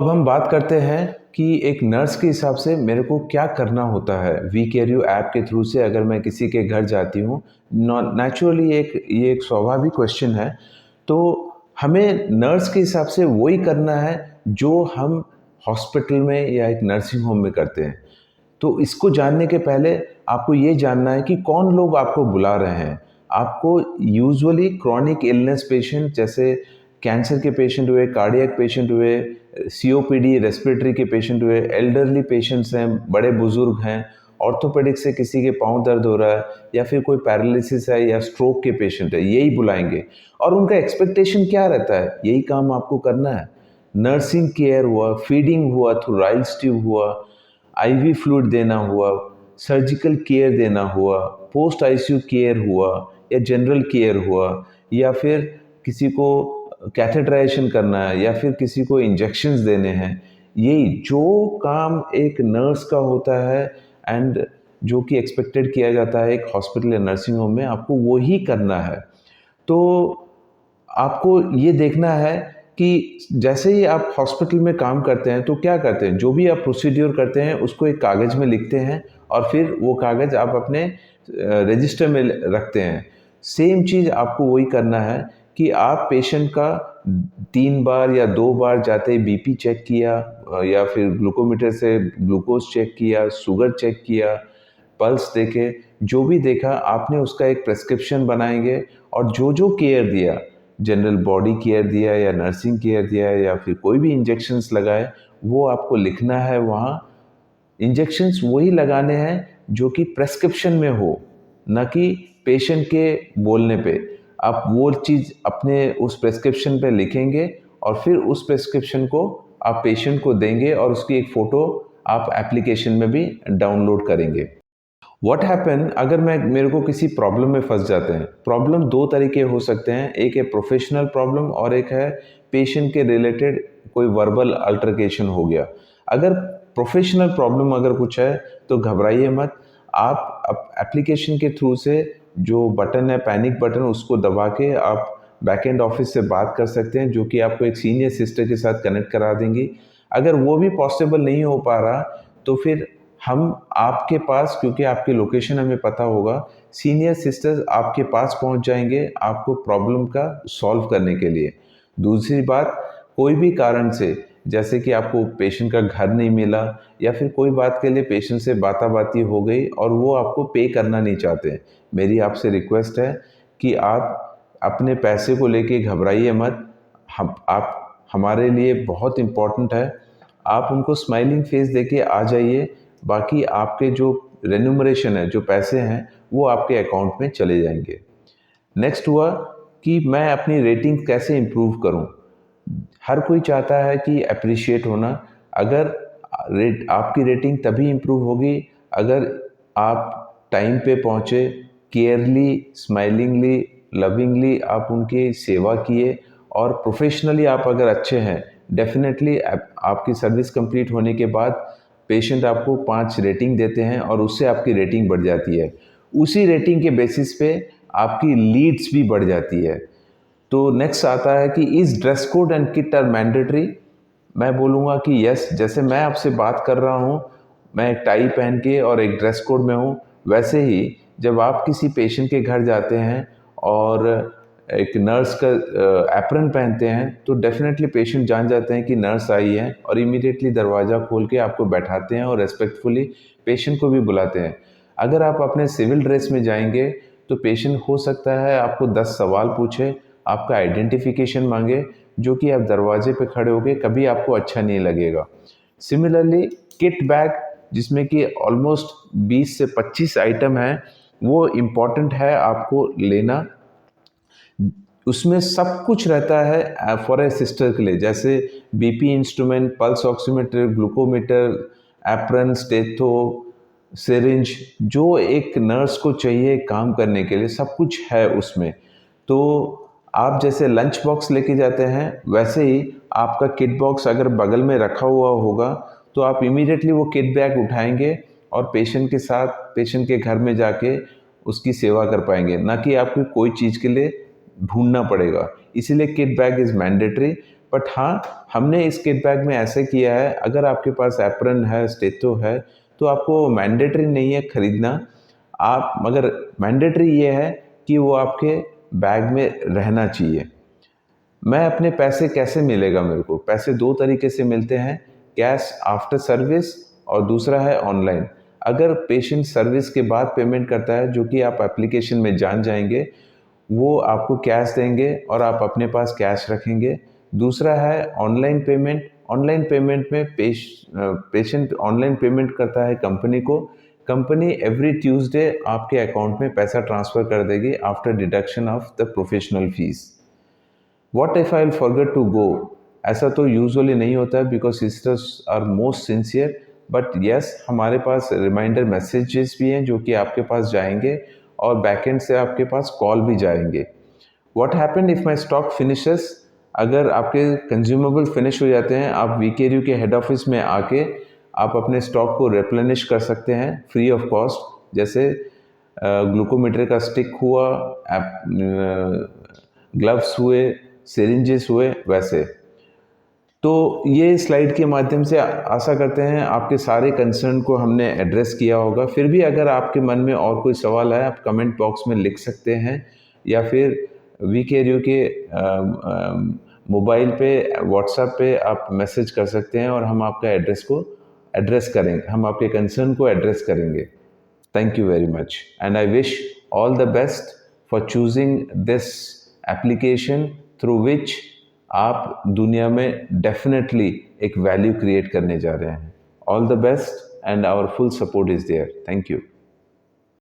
अब हम बात करते हैं कि एक नर्स के हिसाब से मेरे को क्या करना होता है। वी केयर यू ऐप के थ्रू से अगर मैं किसी के घर जाती हूँ, नेचुरली ये एक स्वाभाविक क्वेश्चन है। तो हमें नर्स के हिसाब से वही करना है जो हम हॉस्पिटल में या एक नर्सिंग होम में करते हैं। तो इसको जानने के पहले आपको ये जानना है कि कौन लोग आपको बुला रहे हैं। आपको यूजुअली क्रॉनिक इलनेस पेशेंट जैसे कैंसर के पेशेंट हुए, कार्डियक पेशेंट हुए, सीओपीडी रेस्पिरेटरी के पेशेंट हुए, एल्डरली पेशेंट्स हैं, बड़े बुजुर्ग हैं, ऑर्थोपेडिक से किसी के पाँव दर्द हो रहा है या फिर कोई पैरालिसिस है या स्ट्रोक के पेशेंट है, यही बुलाएंगे। और उनका एक्सपेक्टेशन क्या रहता है, यही काम आपको करना है। नर्सिंग केयर हुआ, फीडिंग हुआ थ्रू राइल्स ट्यूब हुआ, आईवी फ्लूइड देना हुआ, सर्जिकल केयर देना हुआ, पोस्ट आईसीयू केयर हुआ या जनरल केयर हुआ, या फिर किसी को कैथेटराइजेशन करना है या फिर किसी को इंजेक्शंस देने हैं। यही जो काम एक नर्स का होता है एंड जो कि एक्सपेक्टेड किया जाता है एक हॉस्पिटल या नर्सिंग होम में, आपको वो ही करना है। तो आपको ये देखना है कि जैसे ही आप हॉस्पिटल में काम करते हैं तो क्या करते हैं, जो भी आप प्रोसीड्यूर करते हैं उसको एक कागज़ में लिखते हैं और फिर वो कागज़ आप अपने रजिस्टर में रखते हैं। सेम चीज़ आपको वही करना है कि आप पेशेंट का 3 बार या 2 बार जाते ही बीपी चेक किया, या फिर ग्लूकोमीटर से ग्लूकोज चेक किया, शुगर चेक किया, पल्स देखे, जो भी देखा आपने उसका एक प्रेस्क्रिप्शन बनाएंगे। और जो जो केयर दिया, जनरल बॉडी केयर दिया या नर्सिंग केयर दिया या फिर कोई भी इंजेक्शंस लगाए, वो आपको लिखना है वहाँ। इंजेक्शंस वही लगाने हैं जो कि प्रेस्क्रिप्शन में हो, ना कि पेशेंट के बोलने पे। आप वो चीज़ अपने उस प्रेस्क्रिप्शन पे लिखेंगे और फिर उस प्रेस्क्रिप्शन को आप पेशेंट को देंगे और उसकी एक फ़ोटो आप एप्लीकेशन में भी डाउनलोड करेंगे। व्हाट हैपन अगर मेरे को किसी प्रॉब्लम में फंस जाते हैं। प्रॉब्लम दो तरीके हो सकते हैं, एक है प्रोफेशनल प्रॉब्लम और एक है पेशेंट के रिलेटेड कोई वर्बल अल्टरकेशन हो गया। अगर प्रोफेशनल प्रॉब्लम अगर कुछ है तो घबराइए मत। आप एप्लीकेशन के थ्रू से जो बटन है पैनिक बटन, उसको दबा के आप बैकएंड ऑफिस से बात कर सकते हैं, जो कि आपको एक सीनियर सिस्टर के साथ कनेक्ट करा देंगी। अगर वो भी पॉसिबल नहीं हो पा रहा तो फिर हम आपके पास, क्योंकि आपकी लोकेशन हमें पता होगा, सीनियर सिस्टर्स आपके पास पहुंच जाएंगे आपको प्रॉब्लम का सॉल्व करने के लिए। दूसरी बात, कोई भी कारण से जैसे कि आपको पेशेंट का घर नहीं मिला या फिर कोई बात के लिए पेशेंट से बाताबाती हो गई और वो आपको पे करना नहीं चाहते, मेरी आपसे रिक्वेस्ट है कि आप अपने पैसे को लेके घबराइए मत। आप हमारे लिए बहुत इम्पोर्टेंट है। आप उनको स्माइलिंग फेस देके आ जाइए। बाकी आपके जो रेन्यूमरेशन है, जो पैसे हैं, वो आपके अकाउंट में चले जाएंगे। नेक्स्ट हुआ कि मैं अपनी रेटिंग कैसे इम्प्रूव करूं। हर कोई चाहता है कि अप्रिशिएट होना। अगर आपकी रेटिंग तभी इम्प्रूव होगी अगर आप टाइम पे पहुँचे, केयरली, स्माइलिंगली, लविंगली आप उनकी सेवा किए, और प्रोफेशनली आप अगर अच्छे हैं, डेफिनेटली आपकी सर्विस कंप्लीट होने के बाद पेशेंट आपको 5 रेटिंग देते हैं और उससे आपकी रेटिंग बढ़ जाती है। उसी रेटिंग के बेसिस पे आपकी लीड्स भी बढ़ जाती है। तो नेक्स्ट आता है कि is dress code and kit are mandatory. मैं बोलूँगा कि यस। जैसे मैं आपसे बात कर रहा हूँ, मैं एक टाई पहन के और एक ड्रेस कोड में हूँ, वैसे ही जब आप किसी पेशेंट के घर जाते हैं और एक नर्स का एप्रन पहनते हैं तो डेफिनेटली पेशेंट जान जाते हैं कि नर्स आई है और इमीडिएटली दरवाज़ा खोल के आपको बैठाते हैं और रेस्पेक्टफुली पेशेंट को भी बुलाते हैं। अगर आप अपने सिविल ड्रेस में जाएंगे तो पेशेंट हो सकता है आपको 10 सवाल पूछे, आपका आइडेंटिफिकेशन मांगे, जो कि आप दरवाजे पे खड़े होगे कभी आपको अच्छा नहीं लगेगा। सिमिलरली किट बैग, जिसमें कि ऑलमोस्ट 20 से 25 आइटम हैं, वो इम्पॉर्टेंट है आपको लेना। उसमें सब कुछ रहता है फॉर ए सिस्टर के लिए, जैसे BP instrument, pulse oximeter, glucometer, apron, stetho, syringe, जो एक नर्स को चाहिए काम करने के लिए, सब कुछ है उसमें। तो आप जैसे लंच बॉक्स लेके जाते हैं, वैसे ही आपका किट बॉक्स अगर बगल में रखा हुआ होगा तो आप इमीडिएटली वो किट बैग उठाएंगे और पेशेंट के साथ, पेशेंट के घर में जाके उसकी सेवा कर पाएंगे, ना कि आपको कोई चीज़ के लिए ढूंढना पड़ेगा। इसीलिए kit bag is mandatory. But हाँ, हमने इस किट बैग में ऐसे किया है, अगर आपके पास एप्रन है, स्टेथो है, तो आपको मैंडेटरी नहीं है खरीदना। आप मगर मैंडेटरी ये है कि वो आपके बैग में रहना चाहिए। मैं अपने पैसे कैसे मिलेगा मेरे को? पैसे 2 तरीके से मिलते हैं, कैश आफ्टर सर्विस और दूसरा है ऑनलाइन। अगर पेशेंट सर्विस के बाद पेमेंट करता है, जो कि आप एप्लीकेशन में जान जाएँगे, वो आपको कैश देंगे और आप अपने पास कैश रखेंगे। दूसरा है ऑनलाइन पेमेंट। ऑनलाइन पेमेंट में पेशेंट ऑनलाइन पेमेंट करता है कंपनी को। कंपनी एवरी ट्यूसडे आपके अकाउंट में पैसा ट्रांसफ़र कर देगी after deduction of the professional fees. What if I will forget to go? ऐसा तो यूजुअली नहीं होता है because sisters are most sincere, but yes, हमारे पास रिमाइंडर मैसेजेस भी हैं जो कि आपके पास जाएंगे और बैकएंड से आपके पास कॉल भी जाएंगे। What happen if my stock finishes? अगर आपके कंज्यूमेबल फिनिश हो जाते हैं, आप वीकेरियो के हेड ऑफिस में आके आप अपने स्टॉक को रिप्लेनिश कर सकते हैं फ्री ऑफ कॉस्ट। जैसे ग्लूकोमीटर का स्टिक हुआ, ग्लव्स हुए, सिरिंजेस हुए, वैसे। तो ये स्लाइड के माध्यम से आशा करते हैं आपके सारे कंसर्न को हमने एड्रेस किया होगा। फिर भी अगर आपके मन में और कोई सवाल है, आप कमेंट बॉक्स में लिख सकते हैं या फिर वीकेरियो के मोबाइल पे, व्हाट्सएप पे आप मैसेज कर सकते हैं और हम आपका एड्रेस करेंगे, हम आपके कंसर्न को एड्रेस करेंगे। Thank you very much, and I wish all the best for choosing this application through which आप दुनिया में definitely एक value create करने जा रहे हैं। All the best and our full support is there. Thank you.